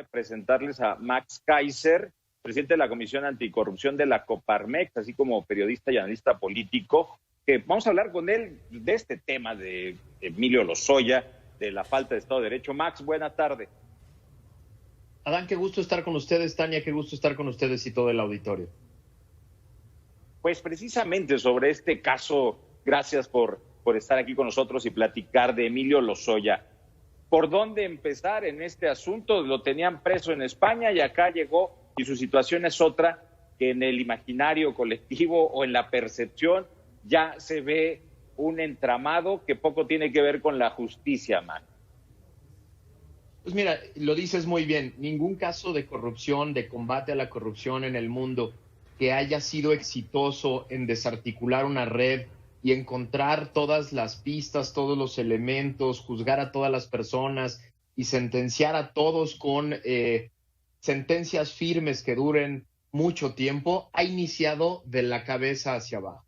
Déjame presentarles a Max Kaiser, presidente de la Comisión Anticorrupción de la Coparmex, así como periodista y analista político, que vamos a hablar con él de este tema de Emilio Lozoya, de la falta de Estado de Derecho. Max, buena tarde. Adán, qué gusto estar con ustedes. Tania, qué gusto estar con ustedes y todo el auditorio. Pues precisamente sobre este caso, gracias por estar aquí con nosotros y platicar de Emilio Lozoya. ¿Por dónde empezar en este asunto? Lo tenían preso en España y acá llegó y su situación es otra, que en el imaginario colectivo o en la percepción ya se ve un entramado que poco tiene que ver con la justicia, man. Pues mira, lo dices muy bien, ningún caso de corrupción, de combate a la corrupción en el mundo que haya sido exitoso en desarticular una red y encontrar todas las pistas, todos los elementos, juzgar a todas las personas y sentenciar a todos con sentencias firmes que duren mucho tiempo, ha iniciado de la cabeza hacia abajo.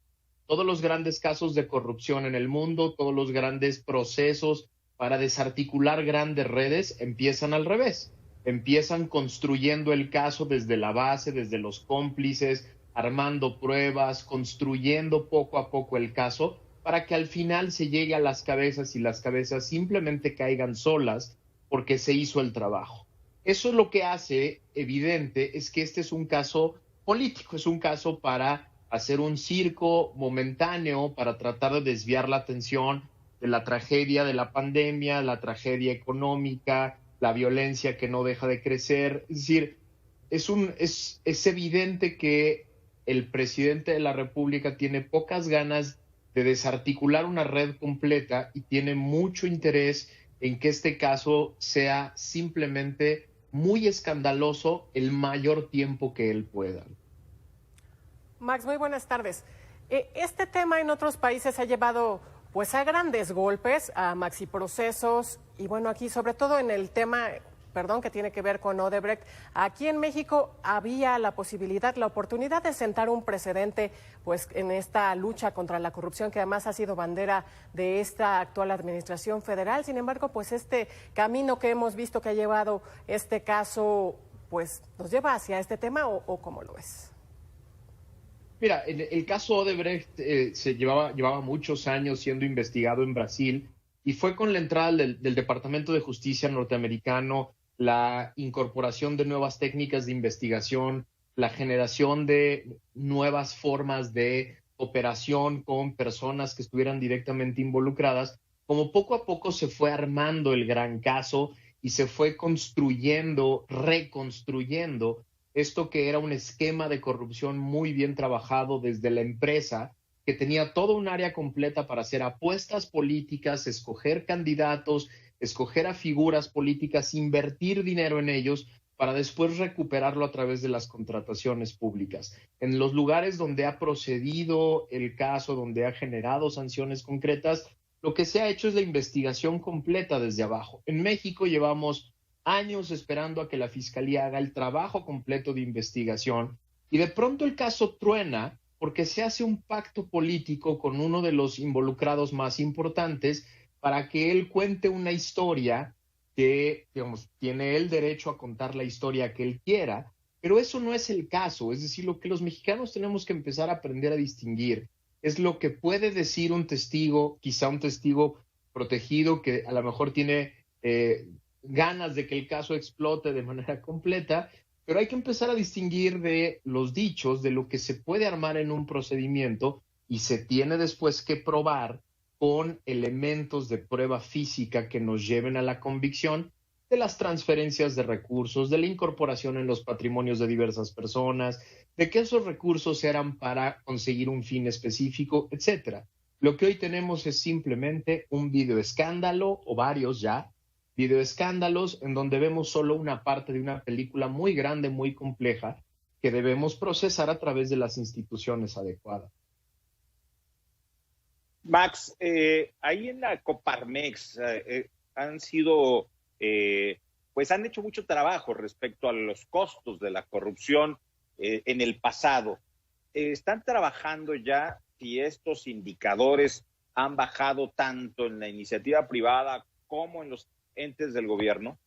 Todos los grandes casos de corrupción en el mundo, todos los grandes procesos para desarticular grandes redes empiezan al revés. Empiezan construyendo el caso desde la base, desde los cómplices, armando pruebas, construyendo poco a poco el caso para que al final se llegue a las cabezas y las cabezas simplemente caigan solas porque se hizo el trabajo. Eso lo que hace evidente es que este es un caso político, es un caso para hacer un circo momentáneo, para tratar de desviar la atención de la tragedia de la pandemia, la tragedia económica, la violencia que no deja de crecer. Es decir, es evidente que el presidente de la República tiene pocas ganas de desarticular una red completa y tiene mucho interés en que este caso sea simplemente muy escandaloso el mayor tiempo que él pueda. Max, muy buenas tardes. Este tema en otros países ha llevado pues a grandes golpes, a maxiprocesos y bueno, aquí sobre todo en el tema, que tiene que ver con Odebrecht. Aquí en México había la posibilidad, la oportunidad de sentar un precedente pues en esta lucha contra la corrupción que además ha sido bandera de esta actual administración federal. Sin embargo, pues este camino que hemos visto que ha llevado este caso, pues nos lleva hacia este tema o ¿cómo lo ves? Mira, el caso Odebrecht llevaba muchos años siendo investigado en Brasil y fue con la entrada del Departamento de Justicia norteamericano, la incorporación de nuevas técnicas de investigación, la generación de nuevas formas de operación con personas que estuvieran directamente involucradas, como poco a poco se fue armando el gran caso y se fue construyendo, reconstruyendo esto que era un esquema de corrupción muy bien trabajado desde la empresa, que tenía todo un área completa para hacer apuestas políticas, escoger candidatos, escoger a figuras políticas, invertir dinero en ellos para después recuperarlo a través de las contrataciones públicas. En los lugares donde ha procedido el caso, donde ha generado sanciones concretas, lo que se ha hecho es la investigación completa desde abajo. En México llevamos años esperando a que la Fiscalía haga el trabajo completo de investigación y de pronto el caso truena porque se hace un pacto político con uno de los involucrados más importantes para que él cuente una historia que, digamos, tiene el derecho a contar la historia que él quiera, pero eso no es el caso. Es decir, lo que los mexicanos tenemos que empezar a aprender a distinguir es lo que puede decir un testigo, quizá un testigo protegido que a lo mejor tiene ganas de que el caso explote de manera completa, pero hay que empezar a distinguir de los dichos, de lo que se puede armar en un procedimiento y se tiene después que probar con elementos de prueba física que nos lleven a la convicción de las transferencias de recursos, de la incorporación en los patrimonios de diversas personas, de que esos recursos eran para conseguir un fin específico, etcétera. Lo que hoy tenemos es simplemente un videoescándalo, o varios ya, videoescándalos en donde vemos solo una parte de una película muy grande, muy compleja, que debemos procesar a través de las instituciones adecuadas. Max, ahí en la Coparmex han sido, pues han hecho mucho trabajo respecto a los costos de la corrupción en el pasado. ¿Están trabajando ya si estos indicadores han bajado tanto en la iniciativa privada como en los entes del gobierno?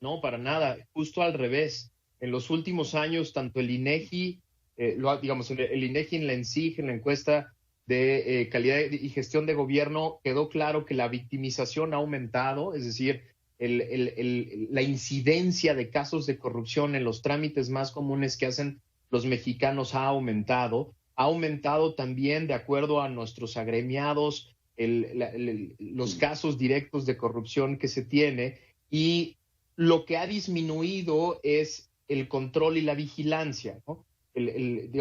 No, para nada, justo al revés. En los últimos años, tanto el INEGI, el INEGI en la ENSIG, en la encuesta de calidad y gestión de gobierno, quedó claro que la victimización ha aumentado, es decir, la incidencia de casos de corrupción en los trámites más comunes que hacen los mexicanos ha aumentado también, de acuerdo a nuestros agremiados, los casos directos de corrupción que se tiene, y lo que ha disminuido es el control y la vigilancia, ¿no? El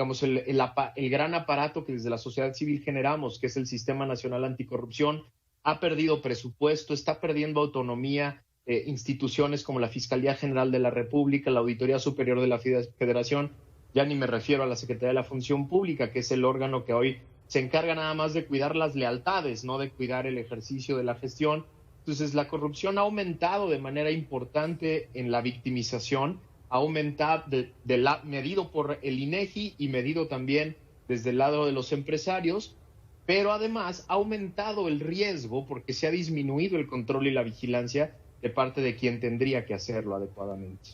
gran aparato que desde la sociedad civil generamos, que es el Sistema Nacional Anticorrupción, ha perdido presupuesto, está perdiendo autonomía. Instituciones como la Fiscalía General de la República, la Auditoría Superior de la Federación, ya ni me refiero a la Secretaría de la Función Pública, que es el órgano que hoy se encarga nada más de cuidar las lealtades, no de cuidar el ejercicio de la gestión. Entonces, la corrupción ha aumentado de manera importante en la victimización, ha aumentado medido por el INEGI y medido también desde el lado de los empresarios, pero además ha aumentado el riesgo porque se ha disminuido el control y la vigilancia de parte de quien tendría que hacerlo adecuadamente.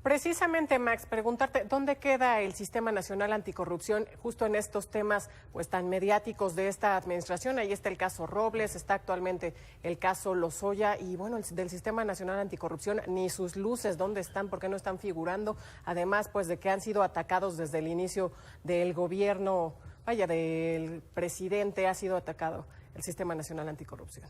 Precisamente, Max, preguntarte, ¿dónde queda el Sistema Nacional Anticorrupción justo en estos temas pues tan mediáticos de esta administración? Ahí está el caso Robles, está actualmente el caso Lozoya y bueno, del Sistema Nacional Anticorrupción, ni sus luces, ¿dónde están? ¿Por qué no están figurando? Además, pues de que han sido atacados desde el inicio del gobierno, del presidente, ha sido atacado el Sistema Nacional Anticorrupción.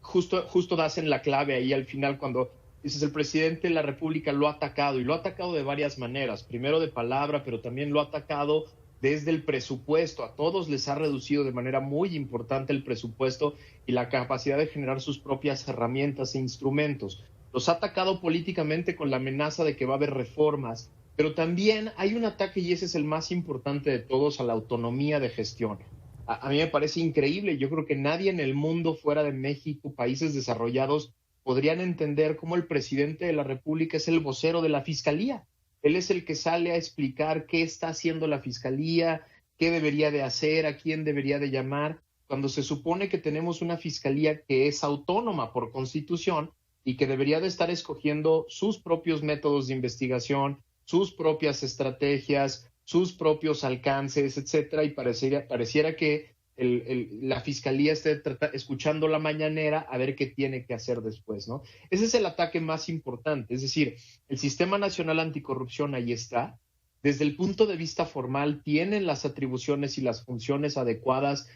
Justo das en la clave ahí al final cuando dices el presidente de la República lo ha atacado, y lo ha atacado de varias maneras, primero de palabra, pero también lo ha atacado desde el presupuesto. A todos les ha reducido de manera muy importante el presupuesto y la capacidad de generar sus propias herramientas e instrumentos. Los ha atacado políticamente con la amenaza de que va a haber reformas, pero también hay un ataque, y ese es el más importante de todos, a la autonomía de gestión. A mí me parece increíble, yo creo que nadie en el mundo fuera de México, países desarrollados, podrían entender cómo el presidente de la República es el vocero de la Fiscalía. Él es el que sale a explicar qué está haciendo la Fiscalía, qué debería de hacer, a quién debería de llamar, cuando se supone que tenemos una Fiscalía que es autónoma por Constitución y que debería de estar escogiendo sus propios métodos de investigación, sus propias estrategias, sus propios alcances, etcétera, y pareciera que la Fiscalía esté escuchando la mañanera a ver qué tiene que hacer después, ¿no? Ese es el ataque más importante, es decir, el Sistema Nacional Anticorrupción ahí está. Desde el punto de vista formal, tienen las atribuciones y las funciones adecuadas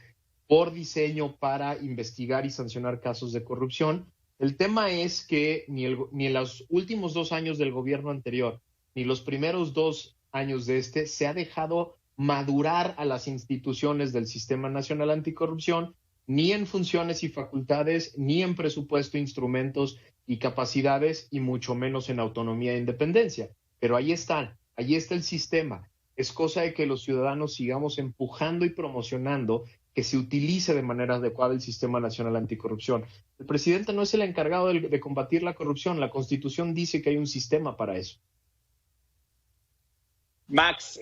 por diseño para investigar y sancionar casos de corrupción. El tema es que ni en los últimos 2 años del gobierno anterior, ni los primeros 2 años de este, se ha dejado madurar a las instituciones del Sistema Nacional Anticorrupción, ni en funciones y facultades, ni en presupuesto, instrumentos y capacidades, y mucho menos en autonomía e independencia. Pero ahí está el sistema. Es cosa de que los ciudadanos sigamos empujando y promocionando que se utilice de manera adecuada el Sistema Nacional Anticorrupción. El presidente no es el encargado de combatir la corrupción. La Constitución dice que hay un sistema para eso. Max,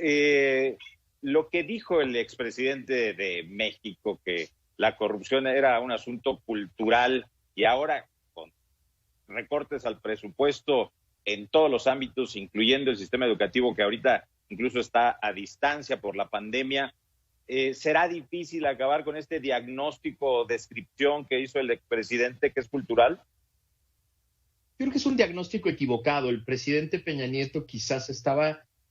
lo que dijo el expresidente de México, que la corrupción era un asunto cultural, y ahora con recortes al presupuesto en todos los ámbitos, incluyendo el sistema educativo, que ahorita incluso está a distancia por la pandemia, ¿será difícil acabar con este diagnóstico o descripción que hizo el expresidente, que es cultural? Yo creo que es un diagnóstico equivocado. El presidente Peña Nieto quizás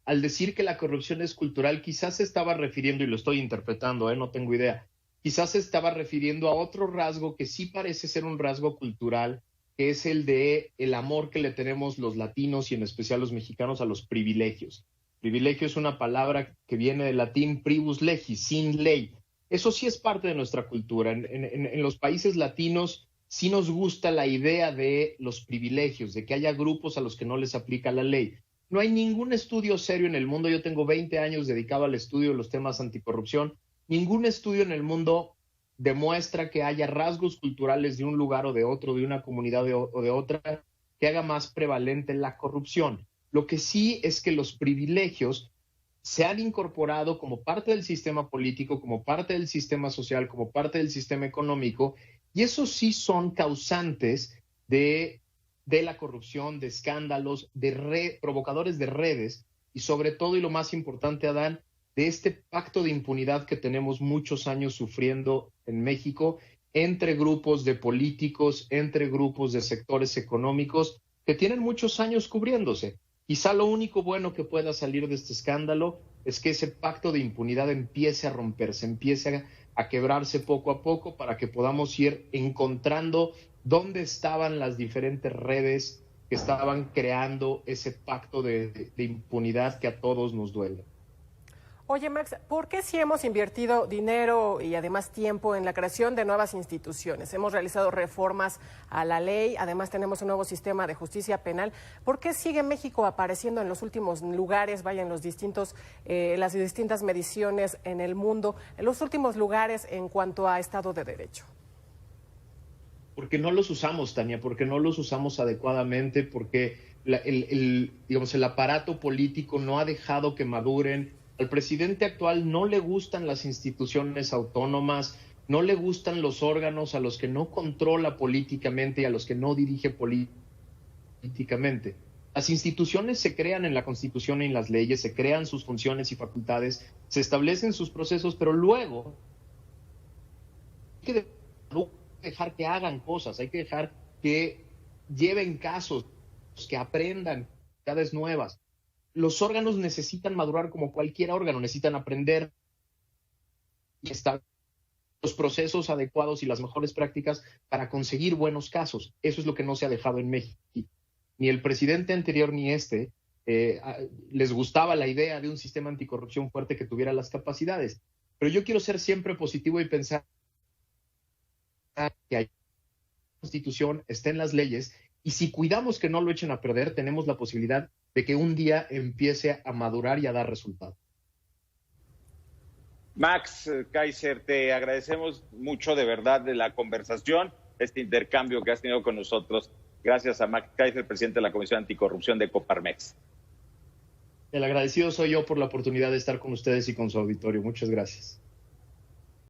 al decir que la corrupción es cultural, quizás se estaba refiriendo, y lo estoy interpretando, no tengo idea, quizás se estaba refiriendo a otro rasgo que sí parece ser un rasgo cultural, que es el de el amor que le tenemos los latinos y en especial los mexicanos a los privilegios. Privilegio es una palabra que viene del latín privus legis, sin ley. Eso sí es parte de nuestra cultura. En los países latinos sí nos gusta la idea de los privilegios, de que haya grupos a los que no les aplica la ley. No hay ningún estudio serio en el mundo. Yo tengo 20 años dedicado al estudio de los temas anticorrupción. Ningún estudio en el mundo demuestra que haya rasgos culturales de un lugar o de otro, de una comunidad o de otra, que haga más prevalente la corrupción. Lo que sí es que los privilegios se han incorporado como parte del sistema político, como parte del sistema social, como parte del sistema económico, y esos sí son causantes de de la corrupción, de escándalos, de provocadores de redes y sobre todo, y lo más importante, Adán, de este pacto de impunidad que tenemos muchos años sufriendo en México entre grupos de políticos, entre grupos de sectores económicos que tienen muchos años cubriéndose. Quizá lo único bueno que pueda salir de este escándalo es que ese pacto de impunidad empiece a romperse, empiece a quebrarse poco a poco para que podamos ir encontrando dónde estaban las diferentes redes que estaban creando ese pacto de impunidad que a todos nos duele. Oye, Max, ¿por qué si hemos invertido dinero y además tiempo en la creación de nuevas instituciones? Hemos realizado reformas a la ley, además tenemos un nuevo sistema de justicia penal. ¿Por qué sigue México apareciendo en los últimos lugares, en los distintos, las distintas mediciones en el mundo, en los últimos lugares en cuanto a Estado de Derecho? Porque no los usamos, Tania, porque no los usamos adecuadamente, porque el aparato político no ha dejado que maduren. Al presidente actual no le gustan las instituciones autónomas, no le gustan los órganos a los que no controla políticamente y a los que no dirige políticamente. Las instituciones se crean en la Constitución y en las leyes, se crean sus funciones y facultades, se establecen sus procesos, pero luego hay que dejar que hagan cosas, hay que dejar que lleven casos, que aprendan actividades nuevas. Los órganos necesitan madurar como cualquier órgano, necesitan aprender y estar los procesos adecuados y las mejores prácticas para conseguir buenos casos. Eso es lo que no se ha dejado en México. Ni el presidente anterior ni les gustaba la idea de un sistema anticorrupción fuerte que tuviera las capacidades. Pero yo quiero ser siempre positivo y pensar que la Constitución está en las leyes y si cuidamos que no lo echen a perder, tenemos la posibilidad de que un día empiece a madurar y a dar resultados. Max Kaiser, te agradecemos mucho de verdad de la conversación, este intercambio que has tenido con nosotros. Gracias a Max Kaiser, presidente de la Comisión Anticorrupción de Coparmex. El agradecido soy yo por la oportunidad de estar con ustedes y con su auditorio. Muchas gracias.